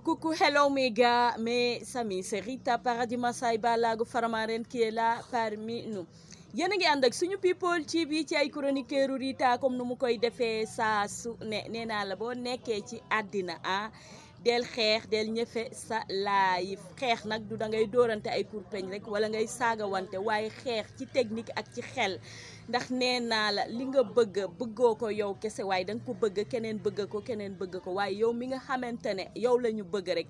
Coucou, hello mes gars, mes amis, c'est Rita Paradis Massaye Balago Faramaren qui est là parmi nous. Yéen a ngi ànd ak suñu people TV ci ay chroniqueur Rita comme nu mu koy defee saa su ne nee naa la boo nekkee ci àddina del xeex del ñëfe sa life xeex nag du da ngay dóorante ay kurpeñ rek wala ngay saagawante waaye xeex ci technique ak ci xel ndax nee naa la li nga bëggoo ko yow kese waaye da nga ko bëgg keneen bëgg ko waaye yow mi nga xamante ne yow la ñu bëgg rek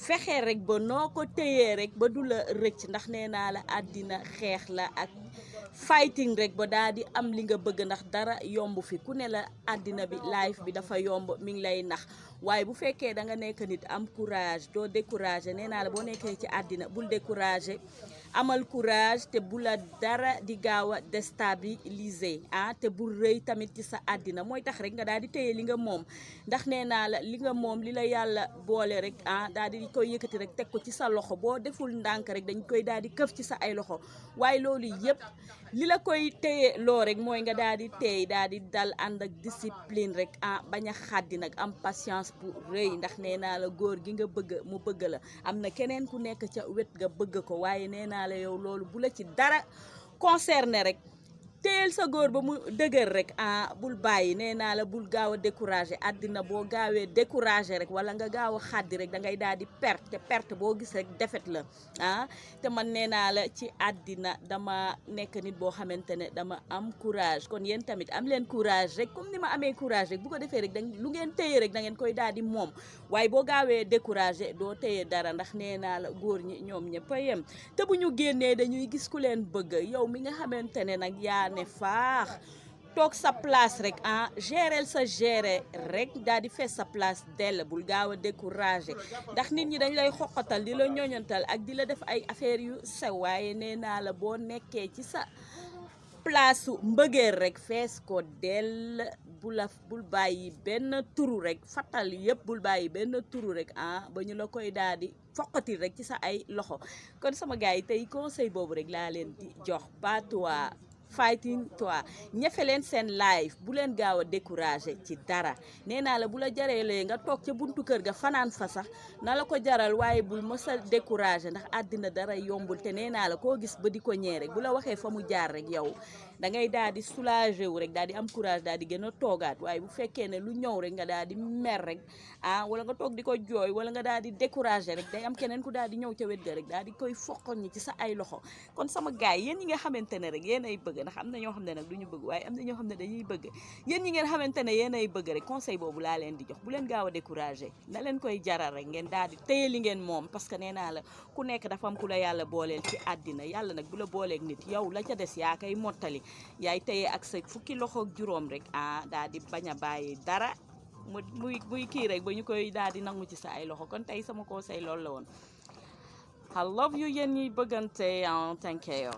fexe rek ba noo ko téyee rek ba du la rëcc ndax nee naa la àddina xeex la ak fighting rek ba daal di am li nga bëgg ndax dara yomb fi ku ne la àddina bi life bi dafa yomb mi ngi lay nax waaye bu fekkee da nga nekk nit am courage doo découragé nee naa la boo nekkee ci àddina bul découragé amal courage te bu la dara di gaaw a déstabiliser te bul rëy tamit ci sa àddina mooy tax rek nga daal di téye li nga moom ndax nee naa la li nga moom li la yàlla boole rek daal di koy yëkkati rek teg ko ci sa loxo boo deful ndànk rek dañ koy daal di këf ci sa ay loxo waaye loolu yëpp li la koy téye loo rek mooy nga daal di téy daal di dal ànd ak discipline rek bañ a xàddi nag am patience bu rëy ndax nee naa la góor gi nga bëgg mu bëgg la am na keneen ku nekk ca wet nga bëgg ko waaye nee naa la yow loolu bu la ci dara concerné rek téyel sa góor ba mu dëgër rek bul bàyyi nee naa la bul gaaw a découragé àddina boo gaawee découragé rek wala nga gaaw a xàddi rek da ngay daal di perte boo gis rek défaite la te man nee naa la ci àddina dama nekk nit boo xamante ne dama am courage kon yéen tamit am leen courage rek comme ni ma amee courage rek bu ko defee rek lu ngeen téye rek da ngeen koy daal di moom waaye boo gaawee découragé doo téye dara ndax nee naa la góor ñi ñoom ñëpp a yem te bu ñu génnee dañuy gis ku leen bëgg yow mi nga xamante ne nag yaa ne faax toog sa place rek gérer sa gérer rek daal di fees sa place dell bul gaaw a découragé ndax nit ñi dañ lay xoqatal di la ñoñantal ak di la def ay affaire yu sew waaye nee naa la boo nekkee ci sa place su mbëggeel rek fees ko dell bul bàyyi benn turu rek fatal yëpp bul bàyyi benn turu rek ba ñu la koy daal di foqatil rek ci sa ay loxo kon sama gars yi tey conseil boobu rek laa leen di jox pas toi fighting toi ñefe leen seen life bu leen gaaw a découragé ci dara nee naa la bu la jareelee nga toog ca buntu kër ga fanaan fa sax na la ko jaral waaye bul mës a découragé ndax àddina dara yombul te nee naa la koo gis ba di ko ñee rek bu la waxee fa mu jaar rek yow da ngay daal di soulagé wu rek daal di am courage daal di gën a toogaat waaye bu fekkee ne lu ñëw rek nga daal di mer rek wala nga toog di ko jooy wala nga daal di découragé rek day am keneen ku daal di ñëw ca wet ga rek daal di koy foqal ñi ci sa ay loxo kon sama gaay yéen ñi nga xamante ne rek yéen ay bëgg ndax am na ñoo xam ne nag du ñu bëgg waaye am na ñoo xam ne dañuy bëgg yéen ñi ngeen xamante ne yéen ay bëgg rek conseil boobu laa leen di jox bu leen gaaw a découragé na leen koy jaral rek ngeen daal di téye li ngeen moom parce que nee naa la ku nekk dafa am ku la yàlla booleel ci àddina yàlla nag bu la booleeg nit yow la ca des yaa koy mottali yaay téye ak sa fukki loxo ak juróom rek daal di bañ a bàyyi dara muy kii rek ba ñu koy daal di nangu ci sa ay loxo kon tey sama conseil loolu la woon I love you yéen ñiy bëggante thank you